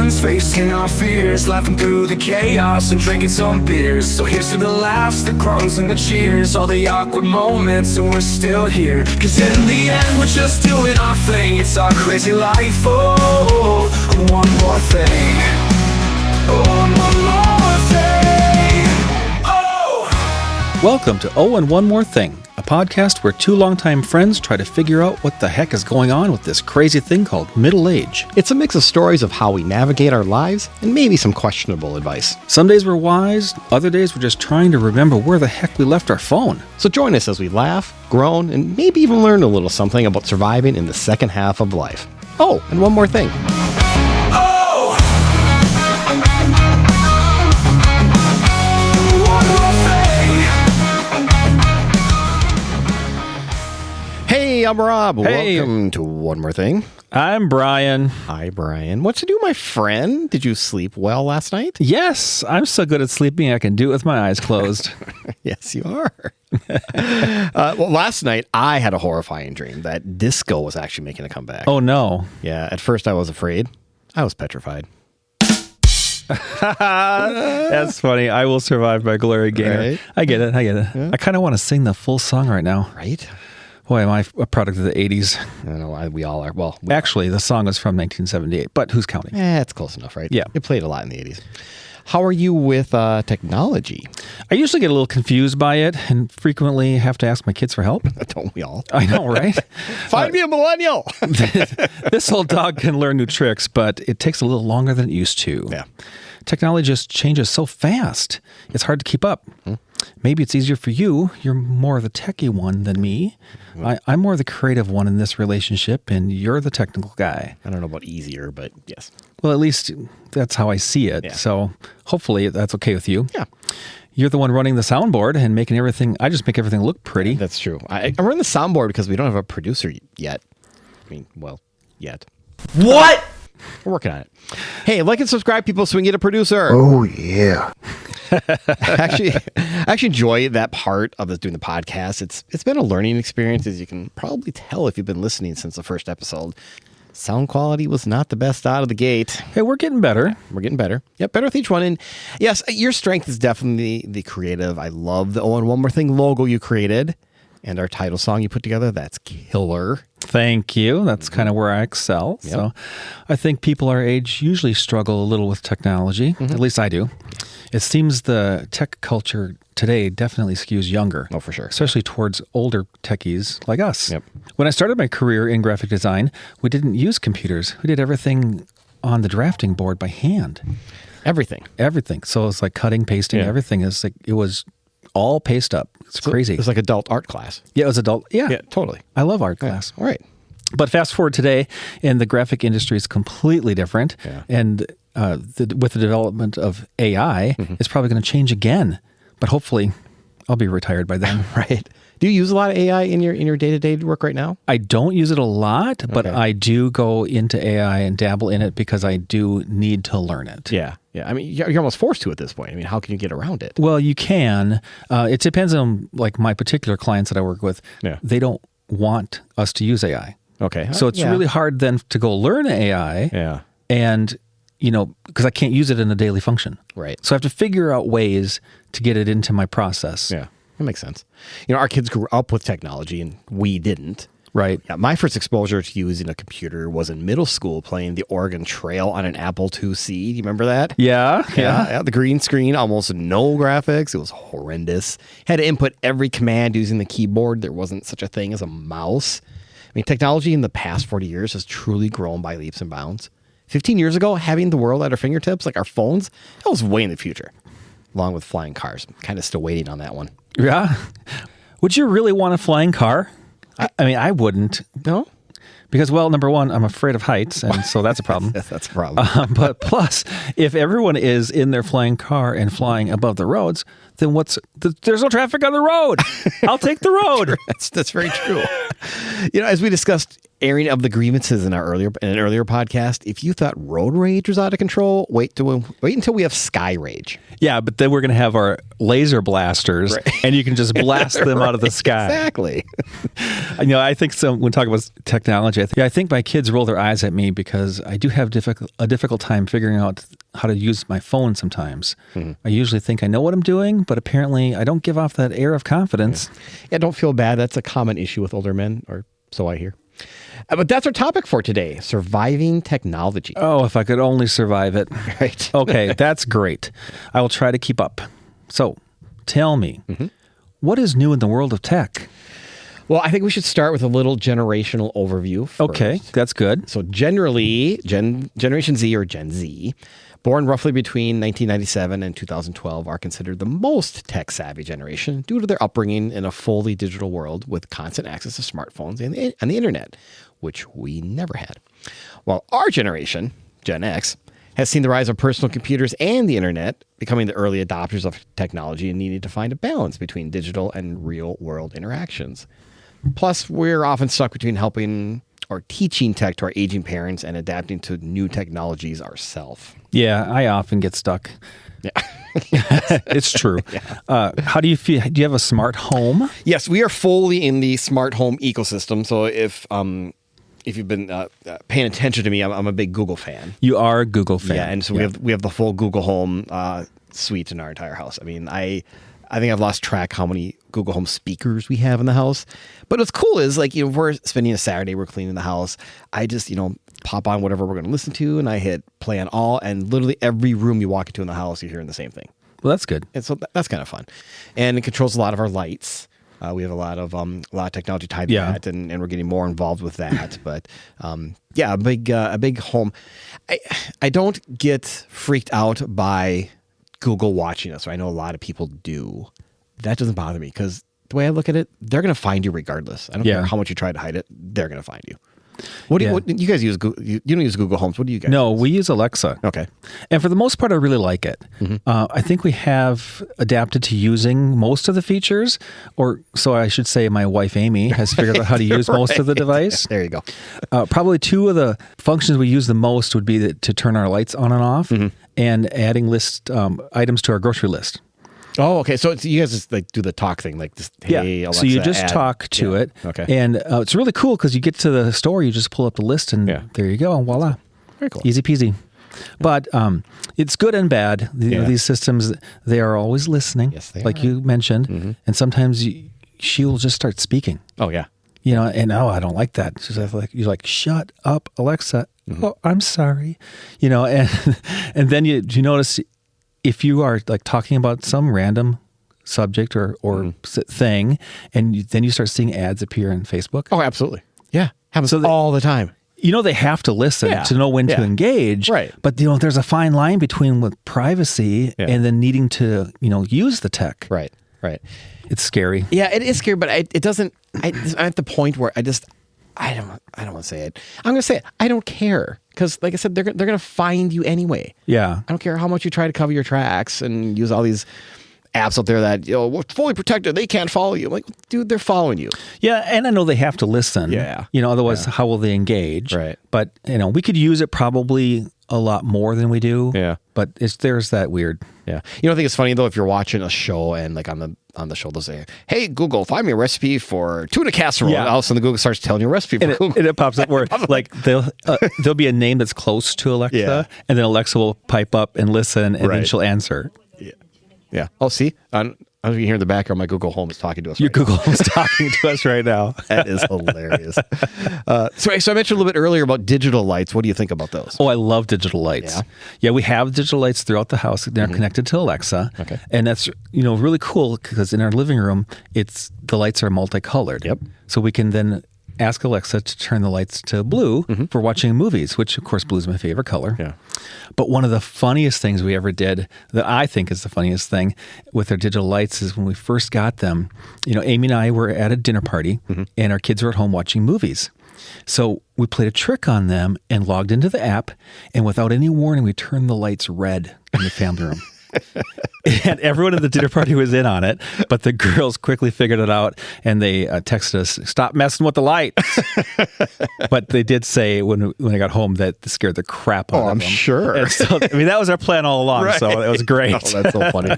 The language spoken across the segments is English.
ones facing our fears, laughing through the chaos and drinking some beers. So here's to the laughs, the groans and the cheers, all the awkward moments, and we're still here. Cause in the end we're just doing our thing. It's our crazy life, oh, one more thing. Oh, one more thing. Oh! Welcome to Oh and One More Thing, a podcast where two longtime friends try to figure out what the heck is going on with this crazy thing called middle age. It's a mix of stories of how we navigate our lives and maybe some questionable advice. Some days we're wise, other days we're just trying to remember where the heck we left our phone. So join us as we laugh, groan, and maybe even learn a little something about surviving in the second half of life. Oh, and one more thing. Hey, I'm Rob. Hey. Welcome to One More Thing. I'm Brian. Hi, Brian. What's to do, my friend? Did you sleep well last night? Yes, I'm so good at sleeping I can do it with my eyes closed. Yes, you are. Well, last night I had a horrifying dream that disco was actually making a comeback. Oh no. Yeah, at first I was afraid. I was petrified. That's funny. I will survive by Glory Gaynor. Right? I get it. Yeah. I kind of want to sing the full song right now. Right? Boy, am I a product of the 80s. I don't know. We all are. Well, Actually, the song is from 1978, but who's counting? it's close enough, right? Yeah. It played a lot in the 80s. How are you with technology? I usually get a little confused by it and frequently have to ask my kids for help. Don't we all? I know, right? Find me a millennial! This old dog can learn new tricks, but it takes a little longer than it used to. Yeah. Technology just changes so fast. It's hard to keep up. Maybe it's easier for you. You're more the techie one than me. I'm more the creative one in this relationship, and you're the technical guy. I don't know about easier, but yes. Well, at least that's how I see it. Yeah. So hopefully that's okay with you. Yeah. You're the one running the soundboard and making everything. I just make everything look pretty. That's true. I run the soundboard because we don't have a producer yet. I mean, well, yet. What? We're working on it. Hey, like and subscribe, people, so we can get a producer. Oh, yeah. I actually enjoy that part of us doing the podcast. It's been a learning experience, as you can probably tell if you've been listening since the first episode. Sound quality was not the best out of the gate. Hey, we're getting better. We're getting better. Yep, better with each one. And yes, your strength is definitely the creative. I love the Oh and One More Thing logo you created and our title song you put together. That's killer. Thank you. That's kind of where I excel. Yep. So I think people our age usually struggle a little with technology. At least I do. It seems the tech culture today definitely skews younger. Oh, for sure. Especially towards older techies like us. Yep. When I started my career in graphic design, we didn't use computers. We did everything on the drafting board by hand. Everything. Everything. So it's like cutting, pasting, Yeah. everything. It was all paced up. It's crazy. It's like adult art class. Yeah, it was adult. Yeah. Yeah, totally. I love art class. All right. But fast forward today, and the graphic industry is completely different. Yeah. And with the development of AI, it's probably going to change again. But hopefully, I'll be retired by then. Right. Do you use a lot of AI in your day-to-day work right now? I don't use it a lot, but Okay. I do go into AI and dabble in it because I do need to learn it. Yeah. Yeah. I mean, you're almost forced to at this point. I mean, how can you get around it? Well, you can. It depends on like my particular clients that I work with. Yeah. They don't want us to use AI. Okay. So it's really hard then to go learn AI. Yeah. And, because I can't use it in a daily function. Right. So I have to figure out ways to get it into my process. Yeah. That makes sense. Our kids grew up with technology and we didn't. Right. Yeah, my first exposure to using a computer was in middle school playing the Oregon Trail on an Apple IIc. Do you remember that? Yeah. Yeah, the green screen, almost no graphics. It was horrendous. Had to input every command using the keyboard. There wasn't such a thing as a mouse. I mean, technology in the past 40 years has truly grown by leaps and bounds. 15 years ago, having the world at our fingertips, like our phones, that was way in the future. Along with flying cars. I'm kind of still waiting on that one. Yeah. Would you really want a flying car? I mean, I wouldn't. No? Because, well, number one, I'm afraid of heights, and so that's a problem. That's a problem. But plus, if everyone is in their flying car and flying above the roads, then there's no traffic on the road. I'll take the road. That's very true. As we discussed airing of the grievances in an earlier podcast, if you thought road rage was out of control, wait until we have sky rage. Yeah, but then we're going to have our laser blasters, and you can just blast them out of the sky. Exactly. I think when talking about technology, I think my kids roll their eyes at me because I do have a difficult time figuring out how to use my phone sometimes. I usually think I know what I'm doing, but apparently I don't give off that air of confidence. Yeah, don't feel bad. That's a common issue with older men, or so I hear. But that's our topic for today, surviving technology. Oh, if I could only survive it. Right. Okay, that's great. I will try to keep up. So, tell me, what is new in the world of tech? Well, I think we should start with a little generational overview first. Okay, that's good. So generally, Generation Z or Gen Z, born roughly between 1997 and 2012, are considered the most tech-savvy generation due to their upbringing in a fully digital world with constant access to smartphones and the internet, which we never had. While our generation, Gen X, has seen the rise of personal computers and the internet, becoming the early adopters of technology and needing to find a balance between digital and real-world interactions. Plus, we're often stuck between helping or teaching tech to our aging parents and adapting to new technologies ourselves. Yeah, I often get stuck. Yeah. It's true. Yeah. How do you feel? Do you have a smart home? Yes, we are fully in the smart home ecosystem. So if you've been paying attention to me, I'm a big Google fan. You are a Google fan. Yeah, and so we have the full Google Home suite in our entire house. I mean, I think I've lost track how many Google Home speakers we have in the house. But what's cool is, if we're spending a Saturday, we're cleaning the house, I just, pop on whatever we're going to listen to, and I hit play on all, and literally every room you walk into in the house, you're hearing the same thing. Well, that's good. And so that's kind of fun. And it controls a lot of our lights. We have a lot of technology tied to that, and we're getting more involved with that. But a big home. I don't get freaked out by Google watching us. I know a lot of people do. That doesn't bother me because the way I look at it, they're going to find you regardless. I don't care how much you try to hide it; they're going to find you. What you guys use? You don't use Google Homes. What do you guys? No, use? we use Alexa. Okay, and for the most part, I really like it. I think we have adapted to using most of the features, or so I should say. My wife Amy has figured out how to use most of the device. There you go. Probably two of the functions we use the most would be to turn our lights on and off, and adding list items to our grocery list. Oh, okay. So you guys just do the talk thing, hey, Alexa, so you just talk to it. Okay. And it's really cool because you get to the store, you just pull up the list, and there you go, and voila. Very cool. Easy peasy. But it's good and bad. These systems, they are always listening. Yes, they like are. you mentioned. And sometimes she will just start speaking. Oh, yeah. And I don't like that. She's like, you're like, shut up, Alexa. Oh, I'm sorry. And then you notice if you are talking about some random subject or thing, and then you start seeing ads appear on Facebook. Oh, absolutely. Yeah. Happens all the time. They have to listen to know when to engage. Right. But, there's a fine line between with privacy and then needing to, use the tech. Right. Right. It's scary. Yeah, it is scary, but it doesn't, I'm at the point where I don't want to say it. I'm going to say it. I don't care. Because, like I said, they're going to find you anyway. Yeah. I don't care how much you try to cover your tracks and use all these apps out there that, we're fully protected. They can't follow you. I'm like, dude, they're following you. Yeah, and I know they have to listen. Yeah. Otherwise, how will they engage? Right. But, we could use it probably a lot more than we do. Yeah. But there's that weird. Yeah. I think it's funny, though, if you're watching a show and, on the show, they'll say, hey, Google, find me a recipe for tuna casserole. Yeah. And all of a sudden, the Google starts telling you a recipe for Google. And it pops up where, there'll be a name that's close to Alexa, and then Alexa will pipe up and listen, and then she'll answer. Yeah. Oh, see? I don't hear in the background my Google Home is talking to us. Your Google Home is talking to us right now. That is hilarious. So I mentioned a little bit earlier about digital lights. What do you think about those? Oh, I love digital lights. Yeah, we have digital lights throughout the house. They're connected to Alexa. Okay. And that's, really cool because in our living room, the lights are multicolored. Yep. So we can then ask Alexa to turn the lights to blue for watching movies, which, of course, blue is my favorite color. Yeah. But one of the funniest things we ever did, that I think is the funniest thing with our digital lights, is when we first got them, Amy and I were at a dinner party, and our kids were at home watching movies. So we played a trick on them and logged into the app, and without any warning, we turned the lights red in the family room. And everyone at the dinner party was in on it, but the girls quickly figured it out, and they texted us, "Stop messing with the lights." But they did say when I got home that it scared the crap out of them. I'm sure. And so, I mean, that was our plan all along, so it was great. Oh, that's so funny.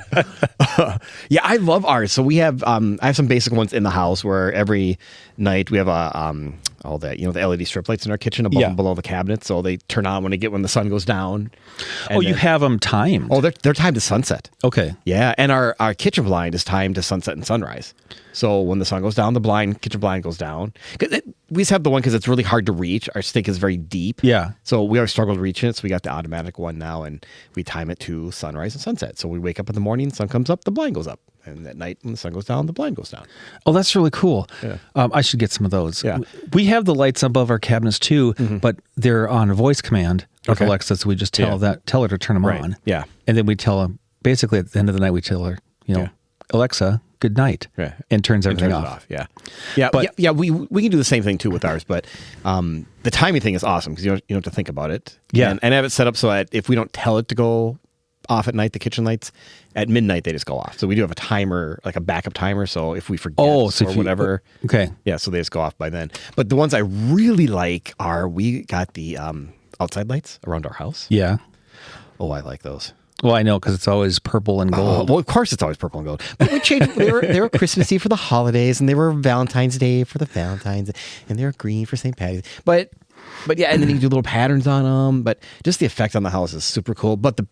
Yeah, I love ours. So we have, I have some basic ones in the house where every night we have all that, the LED strip lights in our kitchen above and below the cabinet. So they turn on when the sun goes down. Oh, you have them timed? Oh, they're timed to sunset. Okay. Yeah, and our kitchen blind is timed to sunset and sunrise. So when the sun goes down, the kitchen blind goes down. We just have the one because it's really hard to reach. Our stake is very deep. Yeah. So we always struggle to reach it. So we got the automatic one now, and we time it to sunrise and sunset. So we wake up in the morning, sun comes up, the blind goes up. And at night, when the sun goes down, the blind goes down. Oh, that's really cool. Yeah. I should get some of those. Yeah. We have the lights above our cabinets too, but they're on a voice command with Alexa, so we just tell her to turn them on. Yeah. And then we tell them, basically at the end of the night, we tell her, Alexa, good night, and turns everything off. Yeah. We can do the same thing too with ours, but the timing thing is awesome because you don't have to think about it. Yeah. And have it set up so that if we don't tell it to go off at night, the kitchen lights, at midnight they just go off. So we do have a timer, like a backup timer. So if we forget whatever, so they just go off by then. But the ones I really like are, we got the outside lights around our house. Yeah. Oh, I like those. Well, I know because it's always purple and gold. Well, of course it's always purple and gold. But we changed. They were Christmassy for the holidays, and they were Valentine's Day for the Valentines, and they were green for St. Patty's. But yeah, and then you can do little patterns on them. But just the effect on the house is super cool. But the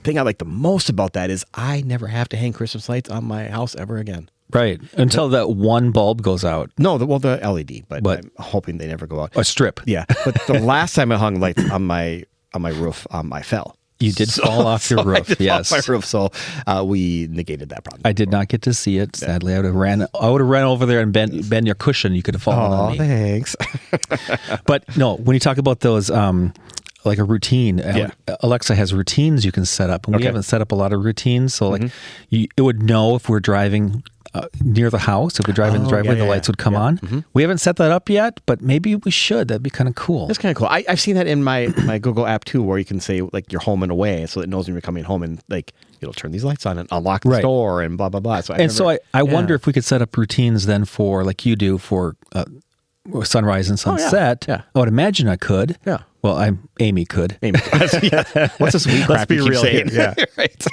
thing I like the most about that is I never have to hang Christmas lights on my house ever again. Right. Until that one bulb goes out. No, the LED, but I'm hoping they never go out. A strip. Yeah. But the last time I hung lights on my roof, I fell. You did fall off your roof. Yes. Off my roof. So we negated that problem. I did not get to see it. Sadly, I would have ran over there and bent your cushion. You could have fallen on me. Thanks. But no, when you talk about those, like a routine, Alexa has routines you can set up, and we haven't set up a lot of routines. So like, it would know if we're driving near the house. If we drive in the driveway, the lights would come on. Mm-hmm. We haven't set that up yet, but maybe we should. That'd be kind of cool. That's kind of cool. I've seen that in my Google app too, where you can say like you're home and away, so it knows when you're coming home, and like it'll turn these lights on and unlock the store and blah blah blah. So I wonder if we could set up routines then for, like you do, for sunrise and sunset. I would imagine I could. Yeah. Well, Amy could. What's this weed crap you keep saying? Yeah. Right.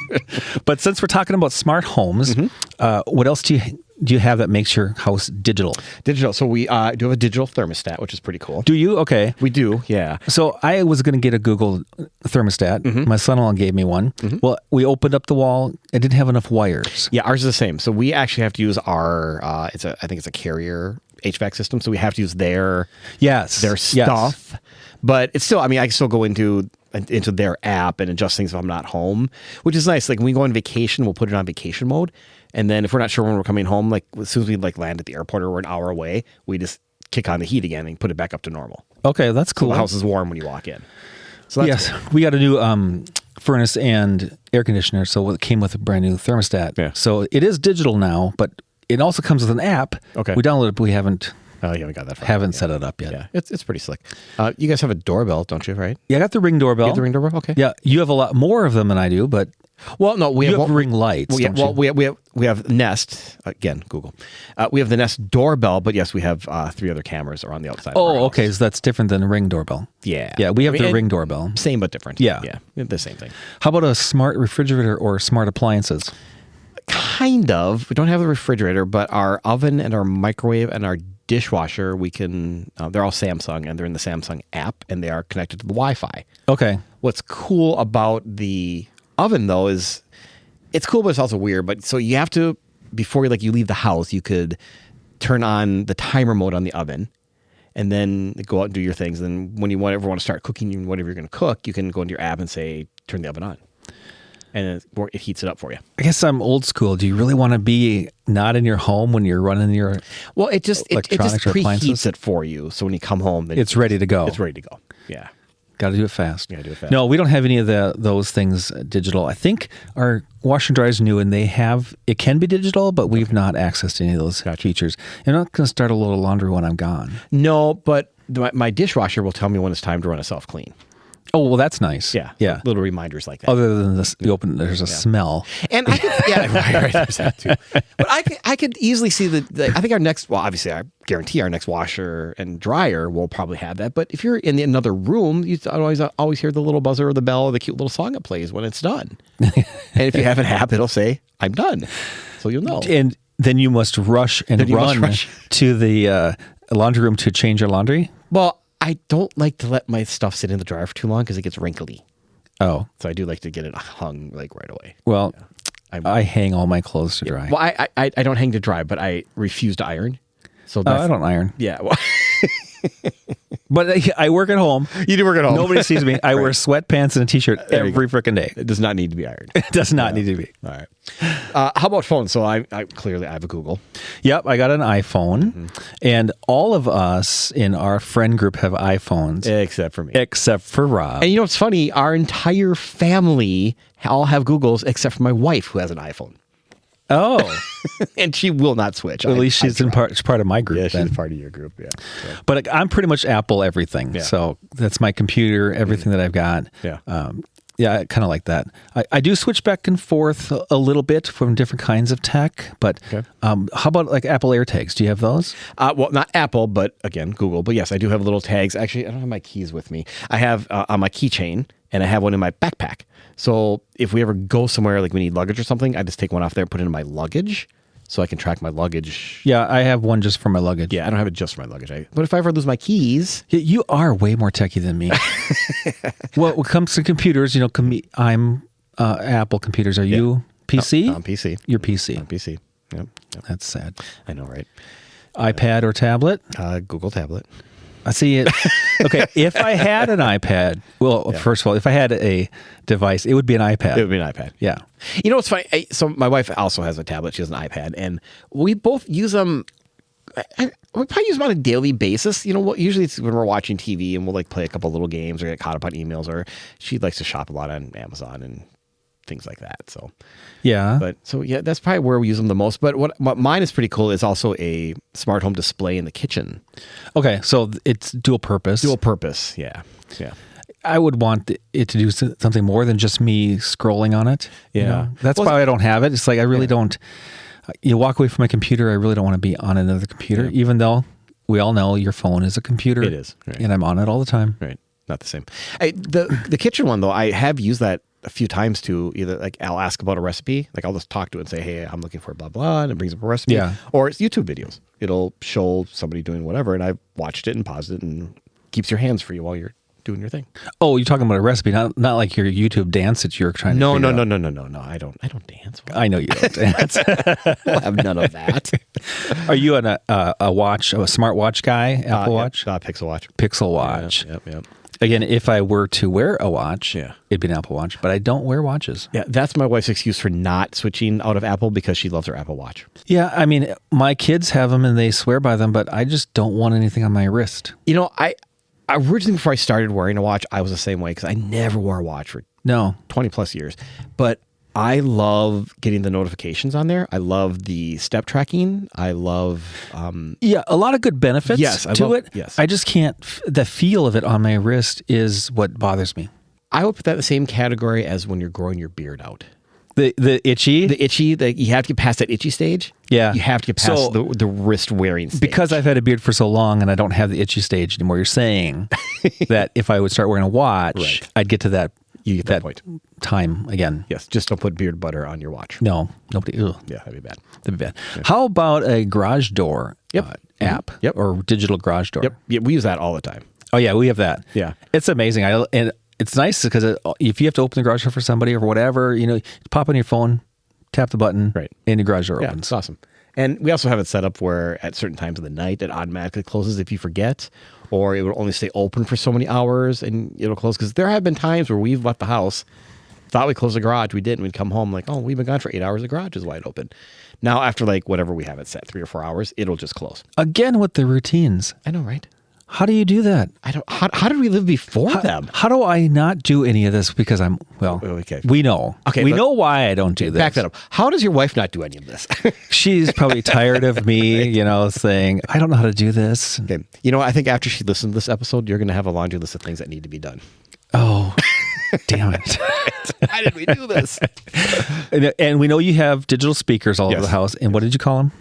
But since we're talking about smart homes, what else do you have that makes your house digital? Digital. So we do have a digital thermostat, which is pretty cool. Do you? Okay. We do, yeah. So I was going to get a Google thermostat. My son-in-law gave me one. Well, we opened up the wall. It didn't have enough wires. Yeah, ours is the same. So we actually have to use our, I think it's a Carrier HVAC system. So we have to use their stuff. Yes. But it's still, I can still go into their app and adjust things if I'm not home, which is nice. Like when we go on vacation, we'll put it on vacation mode. And then if we're not sure when we're coming home, like as soon as we land at the airport or we're an hour away, we just kick on the heat again and put it back up to normal. Okay, that's cool. So the house is warm when you walk in. So that's cool. We got a new furnace and air conditioner, so it came with a brand new thermostat. Yeah. So it is digital now, but it also comes with an app. Okay. We downloaded it, but we haven't. Oh, you haven't got that far. Haven't set it up yet. Yeah, it's pretty slick. You guys have a doorbell, don't you? Right? Yeah, I got the Ring doorbell. You have the Ring doorbell. Okay. Yeah, you have a lot more of them than I do, but no, we have Ring lights. We have Nest again. Google. We have the Nest doorbell, but yes, we have 3 other cameras around the outside. Oh, okay, so that's different than a Ring doorbell. Yeah, yeah, we have the Ring doorbell. Same but different. Yeah, the same thing. How about a smart refrigerator or smart appliances? Kind of. We don't have the refrigerator, but our oven and our microwave and our dishwasher, we can, they're all Samsung and they're in the Samsung app and they are connected to the Wi-Fi. Okay. What's cool about the oven though is it's cool, but it's also weird. But so you have to, before you leave the house, you could turn on the timer mode on the oven and then go out and do your things. And when you ever want to start cooking whatever you're going to cook, you can go into your app and say, turn the oven on. And it heats it up for you. I guess I'm old school. Do you really want to be not in your home when you're running your it just preheats it for you. So when you come home, it's ready to go. It's ready to go. Yeah. Got to do it fast. No, we don't have any of those things digital. I think our washer and dryer is new and it can be digital, but we've not accessed any of those features. I'm not going to start a little laundry when I'm gone. No, but my dishwasher will tell me when it's time to run a self-clean. Oh, well, that's nice. Yeah. Yeah. Little reminders like that. Other than this, you open, there's a smell. And I could, right, there's that too. But I could easily see I think our next, well, obviously, I guarantee our next washer and dryer will probably have that. But if you're in another room, you always hear the little buzzer or the bell or the cute little song it plays when it's done. And if you have an app, it'll say, I'm done. So you'll know. And then you must rush and run to the laundry room to change your laundry. Well, I don't like to let my stuff sit in the dryer for too long because it gets wrinkly. Oh. So I do like to get it hung like right away. Well, I hang all my clothes to dry. Well, I don't hang to dry, but I refuse to iron. So I don't iron. Yeah. Well, but I work at home. You do work at home. Nobody sees me. I wear sweatpants and a t-shirt every freaking day. It does not need to be ironed. It does not need to be. All right. How about phones? So I clearly I have a Google. Yep, I got an iPhone, and all of us in our friend group have iPhones, Except for me. except for Rob. And you know what's funny? Our entire family all have Googles except for my wife, who has an iPhone. Oh, And she will not switch. at least she's part of my group. Yeah, then. she's part of your group. Yeah. So. But I'm pretty much Apple everything. Yeah. So that's my computer, everything that I've got. Yeah. Yeah, I kind of like that. I do switch back and forth a little bit from different kinds of tech, but Okay. how about like Apple AirTags? Do you have those? Well, not Apple, but again, Google. But yes, I do have little tags. Actually, I don't have my keys with me. I have on my keychain, and I have one in my backpack. So if we ever go somewhere, like we need luggage or something, I just take one off there, put it in my luggage, so I can track my luggage. Yeah, I have one just for my luggage. Yeah, I don't have it just for my luggage. But if I ever lose my keys, You are way more techie than me. Well, when it comes to computers, I'm Apple computers. Are you PC? I'm PC. You're PC. I'm PC. Yep. That's sad. I know, right? iPad or tablet? Google tablet. I see it. Okay, if I had an iPad, well, first of all, if I had a device, it would be an iPad. It would be an iPad. Yeah. You know what's funny? So my wife also has a tablet. She has an iPad, and we both use them. We probably use them on a daily basis. Usually it's when we're watching TV and we'll like play a couple little games or get caught up on emails, or she likes to shop a lot on Amazon and things like that. So Yeah. yeah, that's probably where we use them the most. But what mine is pretty cool is also a smart home display in the kitchen. Okay, so it's dual purpose. Dual purpose. Yeah. Yeah. I would want it to do something more than just me scrolling on it. Yeah. That's why I don't have it. It's like I really don't. You walk away from my computer, I really don't want to be on another computer, even though we all know your phone is a computer. It is. Right. And I'm on it all the time. Right. Not the same. The kitchen one, though, I have used that a few times to either like I'll ask about a recipe, like I'll just talk to it and say, hey, I'm looking for blah, blah, and it brings up a recipe. Yeah. Or it's YouTube videos. It'll show somebody doing whatever, and I've watched it and paused it and keeps your hands free while you're doing your thing. Oh, you're talking about a recipe, not like your YouTube dance that you're trying to No. figure out. No. I don't dance. I know you don't dance. I'll have none of that. Are you a smartwatch guy? Apple Watch? Pixel Watch. Pixel Watch. Yep. Again, if I were to wear a watch, Yeah. it'd be an Apple Watch, but I don't wear watches. Yeah, that's my wife's excuse for not switching out of Apple because she loves her Apple Watch. Yeah, I mean, my kids have them and they swear by them, but I just don't want anything on my wrist. I originally, before I started wearing a watch, I was the same way because I never wore a watch for No. 20 plus years. But I love getting the notifications on there. I love the step tracking. I love Yeah, a lot of good benefits to it. Yes. I just can't, the feel of it on my wrist is what bothers me. I would put that in the same category as when you're growing your beard out. The itchy? The itchy, you have to get past that itchy stage. Yeah. You have to get past So- the wrist wearing stage. Because I've had a beard for so long and I don't have the itchy stage anymore, you're saying that if I would start wearing a watch, Right. I'd get to that, You get that point. time again. Yes, just don't put beard butter on your watch. No, nobody. Ugh, Yeah, that'd be bad. that'd be bad. How about a garage door app Yep. or digital garage door? Yep. Yeah, we use that all the time. Oh, yeah, we have that. Yeah. It's amazing. And it's nice because if you have to open the garage door for somebody or whatever, pop on your phone, tap the button, Right. and your garage door Yeah, opens. it's awesome. And we also have it set up where at certain times of the night, it automatically closes if you forget, or it will only stay open for so many hours and it'll close. Because there have been times where we've left the house, thought we closed the garage, we didn't. We'd come home like, oh, we've been gone for 8 hours. The garage is wide open. Now, after like whatever we have it set, 3 or 4 hours, it'll just close. Again, with the routines. I know, right? How do you do that? I don't. How did we live before them? How do I not do any of this? Because Okay. we know. Okay, we but- know why I don't do this. Back that up. How does your wife not do any of this? She's probably tired of me, saying, I don't know how to do this. Okay. I think after she listens to this episode, you're going to have a laundry list of things that need to be done. Oh, damn it. Why did we do this? And we know you have digital speakers all over the house. And what did you call them?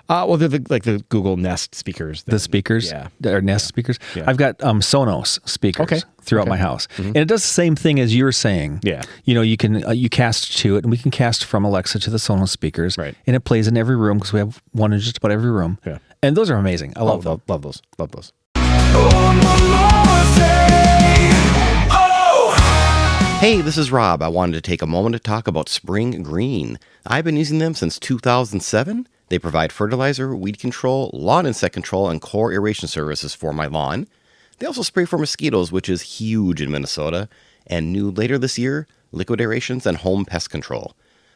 Well, they're the Google Nest speakers. The speakers? Yeah. Or Nest speakers? Yeah. I've got Sonos speakers throughout my house. And it does the same thing as you were saying. Yeah. You know, you can you cast to it, and we can cast from Alexa to the Sonos speakers. Right. And it plays in every room because we have one in just about every room. Yeah. And those are amazing. I love them. Love those. Love those. Hey, this is Rob. I wanted to take a moment to talk about Spring Green. I've been using them since 2007. They provide fertilizer, weed control, lawn insect control, and core aeration services for my lawn. They also spray for mosquitoes, which is huge in Minnesota, and new later this year, liquid aerations and home pest control.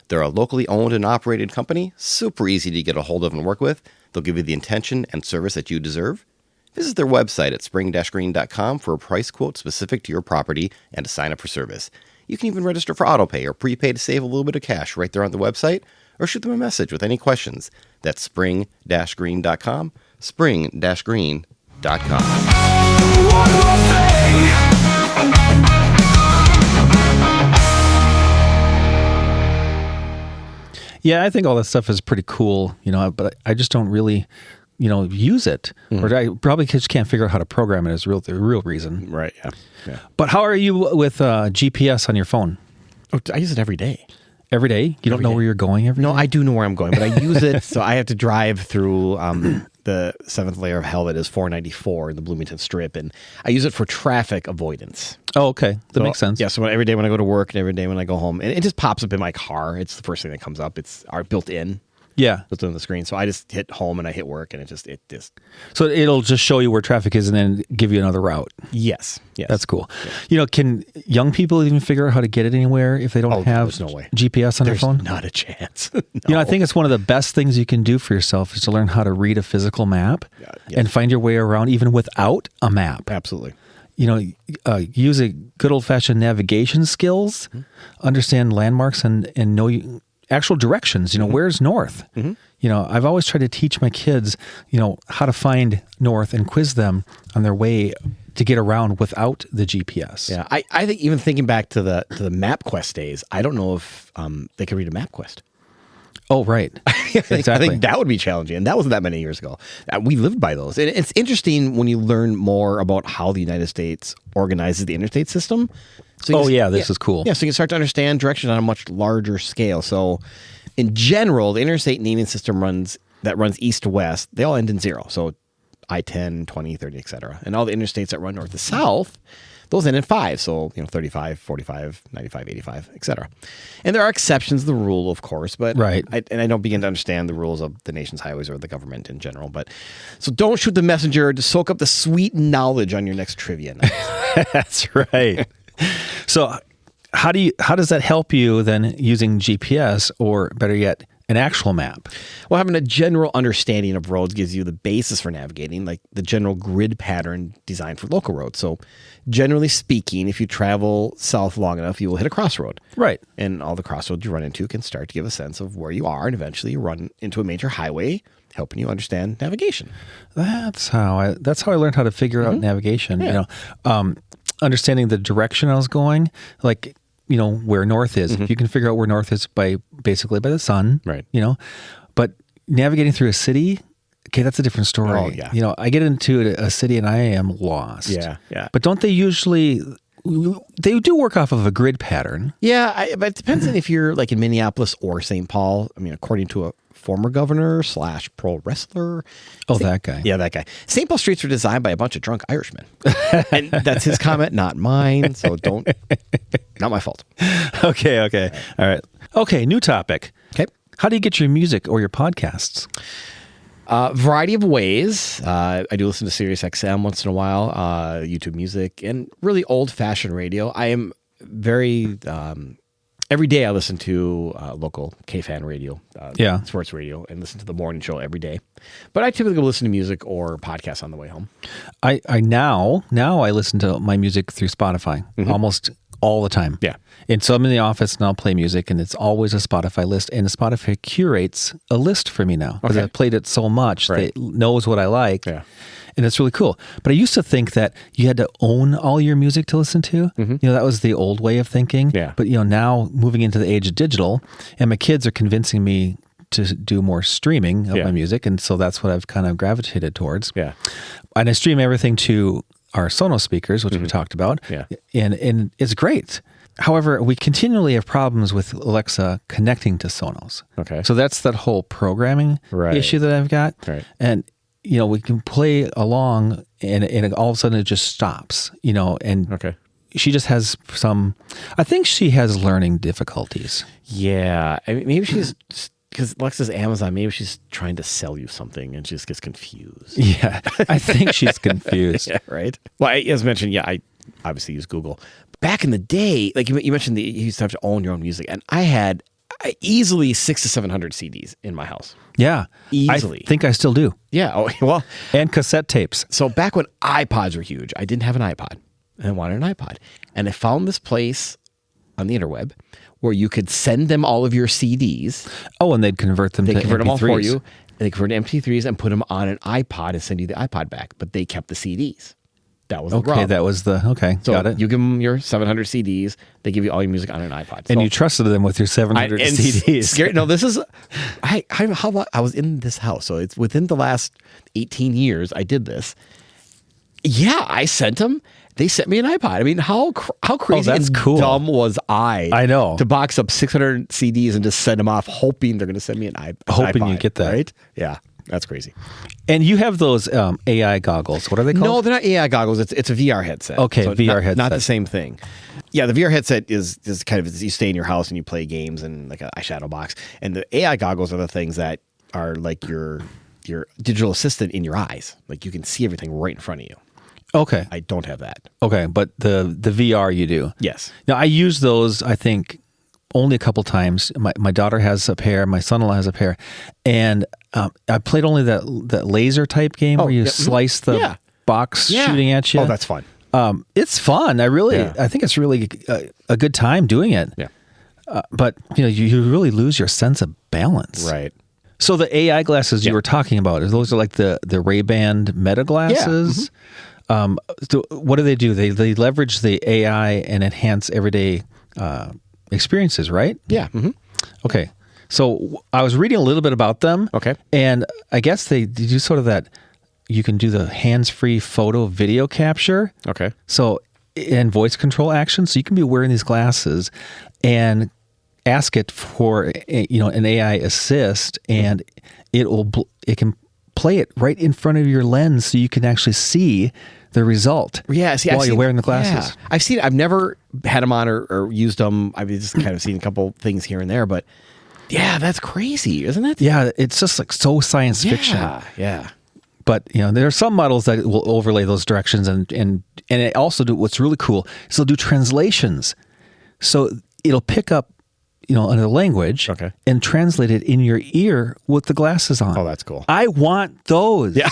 They're a locally owned and operated company, super easy to get a hold of and work with. They'll give you the attention and service that you deserve. Visit their website at spring-green.com for a price quote specific to your property and to sign up for service. You can even register for autopay or prepay to save a little bit of cash right there on the website, or shoot them a message with any questions. That's spring-green.com, spring-green.com. Yeah, I think all that stuff is pretty cool, you know, but I just don't really, you know, use it. Or I probably just can't figure out how to program it is the real reason. Right, yeah. But how are you with GPS on your phone? Oh, I use it every day. Every day? You don't know where you're going every day? No, I do know where I'm going, but I use it, so I have to drive through the seventh layer of hell that is 494 in the Bloomington Strip, and I use it for traffic avoidance. Oh, okay. That makes sense. Yeah, so every day when I go to work and every day when I go home, and it just pops up in my car. It's the first thing that comes up. It's our built-in. Yeah. Built in the screen. So I just hit home and I hit work, and it just. So it'll just show you where traffic is and then give you another route. Yes. That's cool. Yeah. You know, can young people even figure out how to get it anywhere if they don't have there's no way. GPS on their phone? Not a chance. No. You know, I think it's one of the best things you can do for yourself is to learn how to read a physical map and find your way around even without a map. Absolutely. You know, use a good old-fashioned navigation skills, understand landmarks, and know actual directions. You know, where's north? You know, I've always tried to teach my kids, you know, how to find north and quiz them on their way to get around without the GPS. Yeah, I think even thinking back to the MapQuest days, I don't know if they could read a MapQuest. Oh, right. Exactly. I think that would be challenging, and that wasn't that many years ago. We lived by those. And it's interesting when you learn more about how the United States organizes the interstate system. So this is cool. Yeah, so you can start to understand direction on a much larger scale. So in general, the interstate naming system runs east to west. They all end in 0. So I-10, 20, 30, et cetera. And all the interstates that run north to south, those end in 5. So, 35, 45, 95, 85, et cetera. And there are exceptions to the rule, of course, but right. I don't begin to understand the rules of the nation's highways or the government in general. But so don't shoot the messenger, to soak up the sweet knowledge on your next trivia night. That's right. So how does that help you then using GPS, or better yet, an actual map? Well, having a general understanding of roads gives you the basis for navigating, like the general grid pattern designed for local roads. So generally speaking, if you travel south long enough, you will hit a crossroad. Right. And all the crossroads you run into can start to give a sense of where you are, and eventually you run into a major highway, helping you understand navigation. That's how I learned how to figure out navigation. Yeah. You know, understanding the direction I was going, like, you know, where north is. You can figure out where north is basically by the sun. Right. You know, but navigating through a city, okay, that's a different story. Oh, yeah. You know, I get into a city and I am lost. Yeah. But don't they usually? They do work off of a grid pattern. Yeah, but it depends on if you're like in Minneapolis or St. Paul. I mean, according to a former governor / pro wrestler. Oh, that guy. Yeah, that guy. St. Paul streets were designed by a bunch of drunk Irishmen. And that's his comment, not mine. So not my fault. Okay. All right. Okay, new topic. Okay. How do you get your music or your podcasts? Variety of ways. I do listen to Sirius XM once in a while, YouTube Music, and really old-fashioned radio. I am very... every day I listen to local KFAN radio, sports radio, and listen to the morning show every day. But I typically listen to music or podcasts on the way home. I now I listen to my music through Spotify all the time. Yeah. And so I'm in the office and I'll play music, and it's always a Spotify list. And Spotify curates a list for me now because Okay. I've played it so much that Right. it knows what I like. Yeah. And it's really cool. But I used to think that you had to own all your music to listen to. That was the old way of thinking. Yeah. But, now moving into the age of digital, and my kids are convincing me to do more streaming of Yeah. my music. And so that's what I've kind of gravitated towards. Yeah. And I stream everything to our Sonos speakers, which we talked about. Yeah. And it's great. However, we continually have problems with Alexa connecting to Sonos. Okay. So that's that whole programming Right. issue that I've got. Right. And, we can play along and all of a sudden it just stops, and Okay. she just has I think she has learning difficulties. Yeah. I mean, maybe she's, because Alexa's Amazon, maybe she's trying to sell you something and she just gets confused. Yeah. I think she's confused. Yeah, right. Well, as mentioned, I obviously use Google. Back in the day, like you mentioned, that you used to have to own your own music, and I had easily 600 to 700 CDs in my house. Yeah. Easily. I think I still do. Yeah. Oh, well. And cassette tapes. So back when iPods were huge, I didn't have an iPod, and I wanted an iPod, and I found this place on the interweb where you could send them all of your CDs. Oh, and they'd convert them They to convert MP3s. them all for you. And they convert to MP3s and put them on an iPod and send you the iPod back. But they kept the CDs. That was the Okay, rub. that was So got it. you give them your 700 CDs. They give you all your music on an iPod. And So you trusted them with your 700 and CDs. Scary, no, this is how long I was in this house. So it's within the last 18 years I did this. Yeah, I sent them. They sent me an iPod. I mean, how crazy that's and cool. dumb was I? I know. To box up 600 CDs and just send them off, hoping they're going to send me an iPod. Hoping you get that. Right? Yeah, that's crazy. And you have those AI goggles. What are they called? No, they're not AI goggles. It's a VR headset. Okay, VR headset. Not the same thing. Yeah, the VR headset is kind of, you stay in your house and you play games and like a shadow box. And the AI goggles are the things that are like your digital assistant in your eyes. Like you can see everything right in front of you. Okay. I don't have that. Okay, but the VR you do. Yes. Now, I use those, I think, only a couple times. My daughter has a pair. My son-in-law has a pair. And I played only that laser type game where you yeah, slice the box shooting at you. Oh, that's fun. It's fun. I think it's really a good time doing it. Yeah. But, you really lose your sense of balance. Right. So the AI glasses you were talking about, those are like the Ray-Ban Meta glasses? So what do? They leverage the AI and enhance everyday experiences, right? Yeah. Mm-hmm. Okay. So I was reading a little bit about them. Okay. And I guess they do sort of that, you can do the hands-free photo video capture. Okay. So, and voice control action. So you can be wearing these glasses and ask it for, an AI assist, and it can play it right in front of your lens so you can actually see the result. Yeah, see, while you're wearing the glasses. Yeah. I've seen. I've never had them on or used them. I've just kind of seen a couple things here and there, but yeah, that's crazy, isn't it? Yeah, it's just like so science fiction. Yeah. But there are some models that will overlay those directions, and it also do what's really cool is they'll do translations. So it'll pick up another language, and translate it in your ear with the glasses on. Oh, that's cool. I want those. Yeah.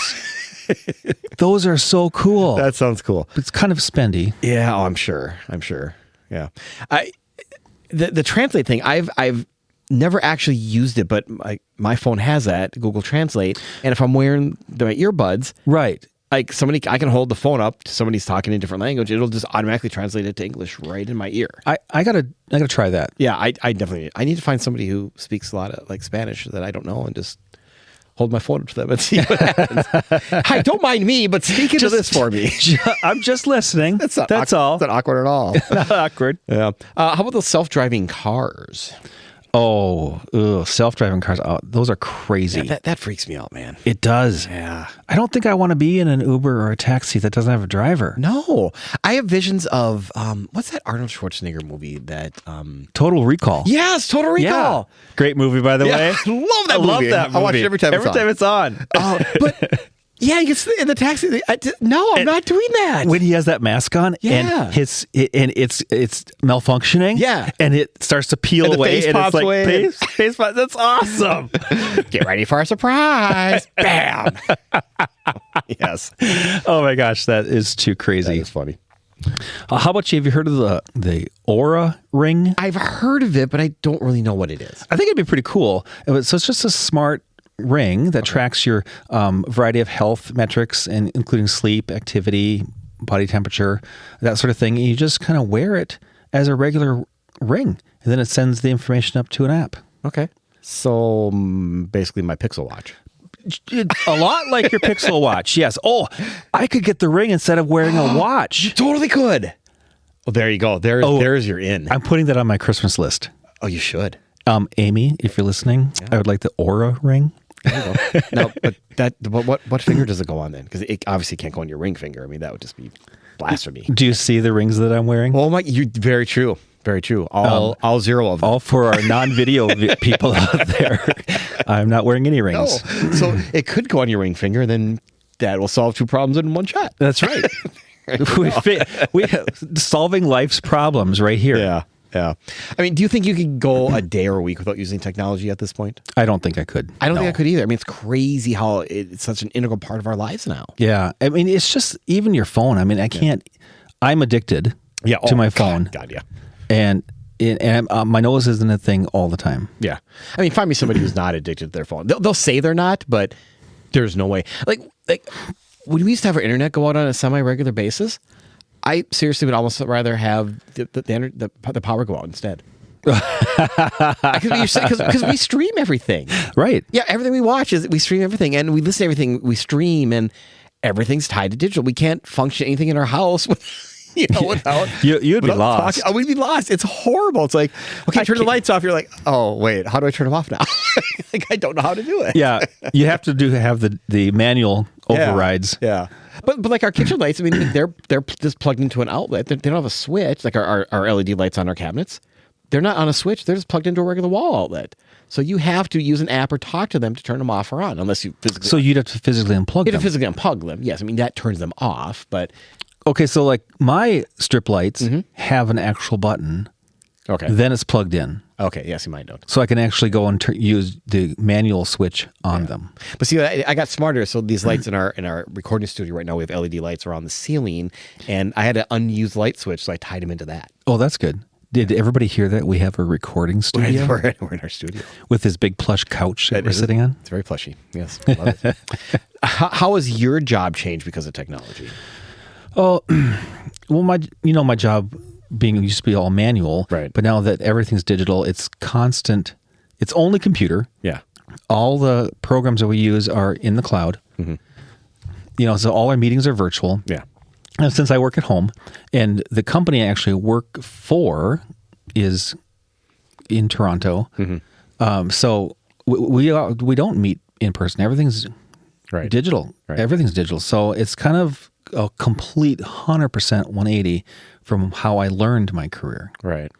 Those are so cool. That sounds cool. It's kind of spendy. Yeah, I'm sure. Yeah. The translate thing, I've never actually used it, but my phone has that, Google Translate, and if I'm wearing my earbuds, right, like I can hold the phone up to somebody's talking in a different language, it'll just automatically translate it to English right in my ear. I gotta try that. Yeah, I definitely I need to find somebody who speaks a lot of like Spanish that I don't know and just hold my phone up to them and see what happens. Hi, don't mind me, but speak into this for me. I'm just listening. That's all. It's not awkward at all. Not awkward. Yeah. How about those self-driving cars? Oh, self-driving cars. Oh, those are crazy. Yeah, that freaks me out, man. It does. Yeah. I don't think I want to be in an Uber or a taxi that doesn't have a driver. No. I have visions of, what's that Arnold Schwarzenegger movie that... Total Recall. Yes, Total Recall. Yeah. Great movie, by the way. I love that movie. I watch it every time it's on. But... Yeah, he gets in the taxi. I'm not doing that. When he has that mask on, and it's malfunctioning, and it starts to peel and the away, face pops away. Face pops. That's awesome. Get ready for a surprise! Bam! Yes. Oh my gosh, that is too crazy. That is funny. How about you? Have you heard of the Aura ring? I've heard of it, but I don't really know what it is. I think it'd be pretty cool. So it's just a smart ring that tracks your variety of health metrics, and including sleep, activity, body temperature, that sort of thing. And you just kind of wear it as a regular ring, and then it sends the information up to an app. Okay. So basically my Pixel Watch. A lot like your Pixel Watch, yes. Oh, I could get the ring instead of wearing a watch. You totally could. Well, there you go. There's your in. I'm putting that on my Christmas list. Oh, you should. Amy, if you're listening, I would like the Aura ring. There you go. No, but what finger does it go on then? Because it obviously can't go on your ring finger. I mean, that would just be blasphemy. Do you see the rings that I'm wearing? Oh my, you're very true. Very true. All 0 of them. All for our non-video people out there. I'm not wearing any rings. No. So it could go on your ring finger, and then that will solve 2 problems in one shot. That's right. we solving life's problems right here. Yeah. Yeah. I mean, do you think you could go a day or a week without using technology at this point? I don't think I could. I don't think I could either. I mean, it's crazy how it's such an integral part of our lives now. Yeah. I mean, it's just even your phone. I mean, I can't. I'm addicted to my phone. God, yeah. And my nose isn't a thing all the time. Yeah. I mean, find me somebody who's not addicted to their phone. They'll say they're not, but there's no way. Like when we used to have our internet go out on a semi-regular basis, I seriously would almost rather have the power go out instead. Because we stream everything. Right. Yeah, everything we watch we stream everything, and we listen to everything we stream, and everything's tied to digital. We can't function anything in our house without you'd be lost. We'd be lost. It's horrible. It's like, okay, turn the lights off. You're like, oh wait, how do I turn them off now? Like, I don't know how to do it. Yeah, you have to have the manual overrides. Yeah. But like our kitchen lights, I mean, they're just plugged into an outlet. They don't have a switch. Like our LED lights on our cabinets, they're not on a switch. They're just plugged into a regular wall outlet. So you have to use an app or talk to them to turn them off or on, unless you physically. So you'd have to physically unplug them. You'd have to physically unplug them. Yes, I mean that turns them off. But okay, so like my strip lights have an actual button. okay, Then it's plugged in. okay, yes, you might know. So I can actually go and use the manual switch on them. But see, I got smarter. So these lights in our recording studio right now, we have LED lights around the ceiling, and I had an unused light switch, so I tied them into that. Oh, that's good. Did everybody hear that? We have a recording studio We're in our studio with this big plush couch that we're sitting on. It's very plushy. Yes, I love it. How has your job changed because of technology? Oh, well, my job used to be all manual, right? But now that everything's digital, it's constant. It's only computer. Yeah. All the programs that we use are in the cloud. So all our meetings are virtual. Yeah. And since I work at home, and the company I actually work for is in Toronto, so we don't meet in person. Everything's digital. Right. Everything's digital. So it's kind of a complete 100% 180 from how I learned my career. Right.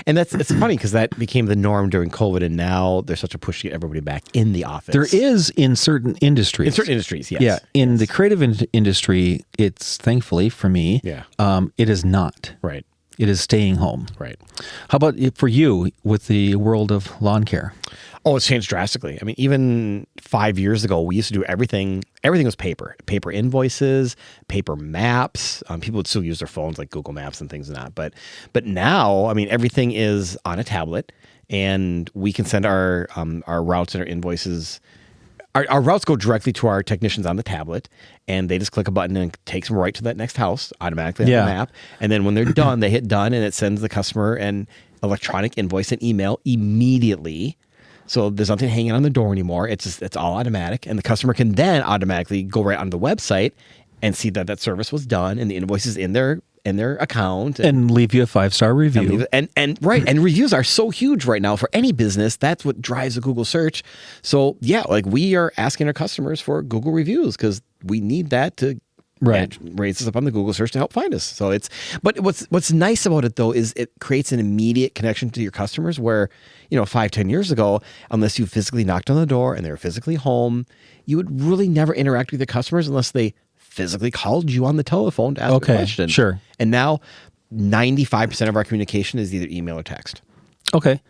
And it's funny because that became the norm during COVID, and now there's such a push to get everybody back in the office. There is in certain industries. In certain industries, yes. Yeah. In the creative industry, it's thankfully for me, it is not. Right. It is staying home. Right. How about for you with the world of lawn care? Oh, it's changed drastically. I mean, even 5 years ago, we used to do everything. Everything was paper invoices, paper maps. People would still use their phones like Google Maps and things like that. But now, I mean, everything is on a tablet, and we can send our routes and our invoices. Our routes go directly to our technicians on the tablet, and they just click a button and it takes them right to that next house automatically on the map. And then when they're done, they hit done, and it sends the customer an electronic invoice and email immediately. So there's nothing hanging on the door anymore. It's all automatic, and the customer can then automatically go right on the website and see that service was done, and the invoice is in their account, and leave you a 5-star review. And reviews are so huge right now for any business. That's what drives a Google search. So yeah, like we are asking our customers for Google reviews because we need that to raise us up on the Google search to help find us. But what's nice about it though is it creates an immediate connection to your customers where, 5-10 years ago, unless you physically knocked on the door and they were physically home, you would really never interact with your customers unless they physically called you on the telephone to ask a question. Sure. And now 95% of our communication is either email or text. Okay.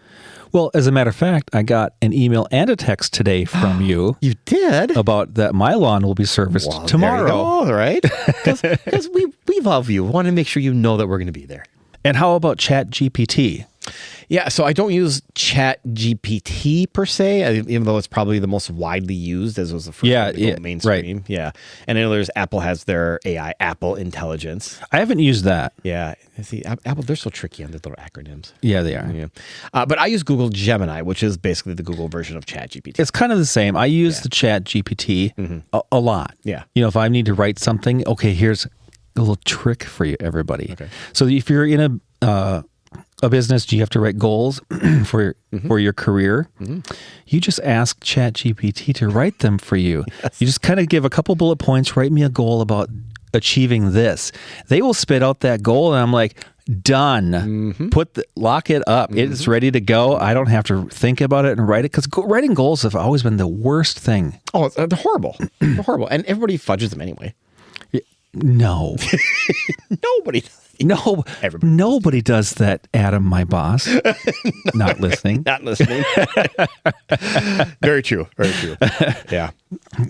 Well, as a matter of fact, I got an email and a text today from you You did? about that my lawn will be serviced Well, tomorrow. There you go, all right? Because we love you. We want to make sure you know that we're going to be there. And how about Chat GPT? Yeah, so I don't use Chat GPT per se, even though it's probably the most widely used, as was the first one to go mainstream. Right. Yeah, and I know there's Apple has their AI, Apple Intelligence. I haven't used that. Yeah, see, Apple, they're so tricky on their little acronyms. Yeah, they are. Yeah, but I use Google Gemini, which is basically the Google version of Chat GPT. It's kind of the same. I use the Chat GPT a lot. Yeah. You know, if I need to write something, okay, here's a little trick for you, everybody. Okay. So if you're in a business, do you have to write goals for your career? You just ask ChatGPT to write them for you. Yes. You just kind of give a couple bullet points, write me a goal about achieving this. They will spit out that goal, and I'm like, done. Lock it up. It's ready to go. I don't have to think about it and write it, because writing goals have always been the worst thing. Oh, they're horrible. They're horrible, and everybody fudges them anyway. No. Nobody. No, Everybody nobody does that, Adam, my boss. Not listening. Not listening. Very true. Very true. Yeah.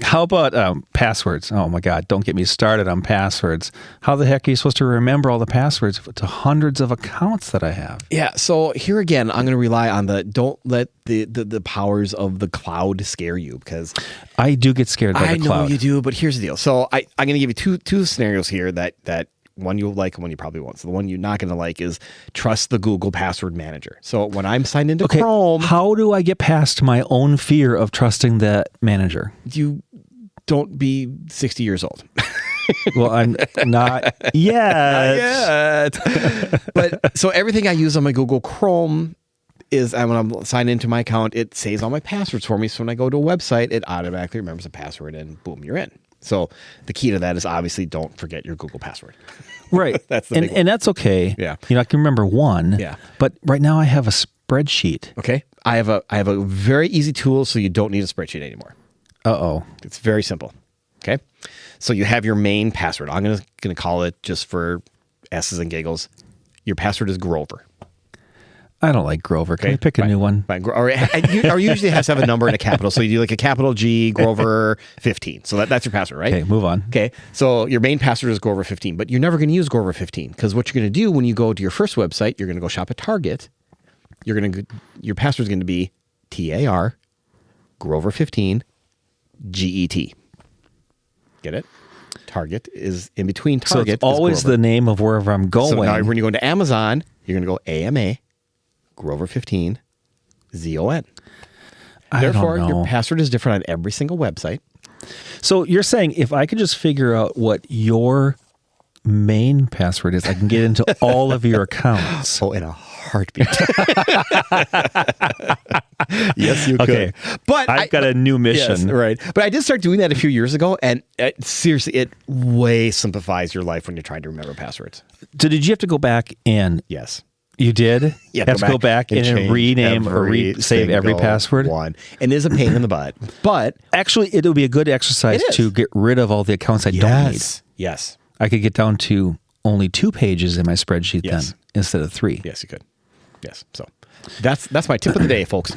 How about passwords? Oh, my God. Don't get me started on passwords. How the heck are you supposed to remember all the passwords to hundreds of accounts that I have? Yeah. So here again, I'm going to rely on don't let the powers of the cloud scare you, because I do get scared by the cloud. I know you do, but here's the deal. So I'm going to give you two scenarios here that one you'll like and one you probably won't. So the one you're not going to like is trust the Google password manager. So when I'm signed into Chrome, how do I get past my own fear of trusting that manager? You don't be 60 years old. Well, I'm not yet. But so everything I use on my Google Chrome is when I'm signed into my account, it saves all my passwords for me. So when I go to a website, it automatically remembers the password and boom, you're in. So the key to that is obviously don't forget your Google password. Right. That's the big one. And that's okay. Yeah. You know, I can remember one. Yeah. But right now I have a spreadsheet. Okay. I have a very easy tool, so you don't need a spreadsheet anymore. Uh-oh. It's very simple. Okay. So you have your main password. I'm gonna call it, just for S's and giggles, your password is Grover. I don't like Grover. Can we pick a new one? Fine. Or usually has to have a number and a capital. So you do like a capital G, Grover 15. So that's your password, right? Okay, move on. Okay. So your main password is Grover 15, but you're never going to use Grover 15, because what you're going to do when you go to your first website, you're going to go shop at Target. Your password is going to be TAR Grover 15 GET. Get it? Target is in between Target. So it's always the name of wherever I'm going. So now when you go into Amazon, you're going to go AMA Grover 15 ZON. Therefore, your password is different on every single website. So you're saying if I could just figure out what your main password is, I can get into all of your accounts. Oh, in a heartbeat. Yes, you could. Okay. But I've got a new mission. Yes, right. But I did start doing that a few years ago, and seriously, it way simplifies your life when you're trying to remember passwords. So did you have to go back and... Yes. You did? You have to go back and rename or save every password? One. And it is a pain in the butt. But actually, it would be a good exercise to get rid of all the accounts I don't need. Yes. I could get down to only 2 pages in my spreadsheet then instead of 3. Yes, you could. Yes. So that's my tip of the day, folks.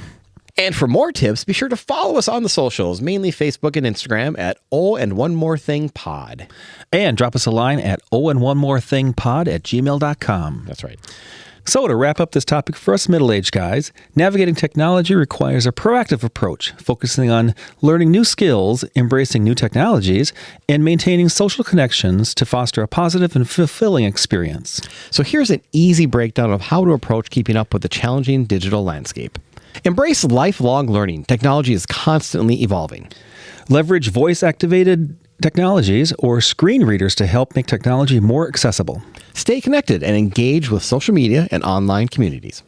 And for more tips, be sure to follow us on the socials, mainly Facebook and Instagram at Oh and One More Thing Pod. And drop us a line at ohandOneMoreThingPod@gmail.com. That's right. So to wrap up this topic for us middle-aged guys, navigating technology requires a proactive approach, focusing on learning new skills, embracing new technologies, and maintaining social connections to foster a positive and fulfilling experience. So here's an easy breakdown of how to approach keeping up with the challenging digital landscape. Embrace lifelong learning. Technology is constantly evolving. Leverage voice-activated technologies or screen readers to help make technology more accessible. Stay connected and engage with social media and online communities.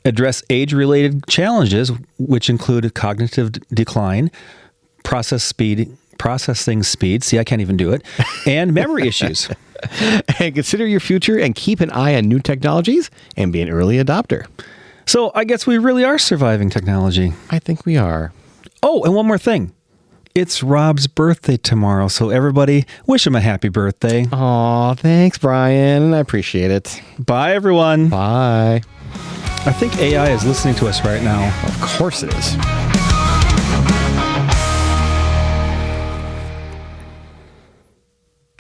Address age-related challenges, which include cognitive decline, processing speed, see, I can't even do it, and memory issues. And consider your future and keep an eye on new technologies and be an early adopter. So I guess we really are surviving technology. I think we are. Oh, and one more thing. It's Rob's birthday tomorrow, so everybody wish him a happy birthday. Aw, thanks, Brian. I appreciate it. Bye, everyone. Bye. I think AI is listening to us right now. Of course it is.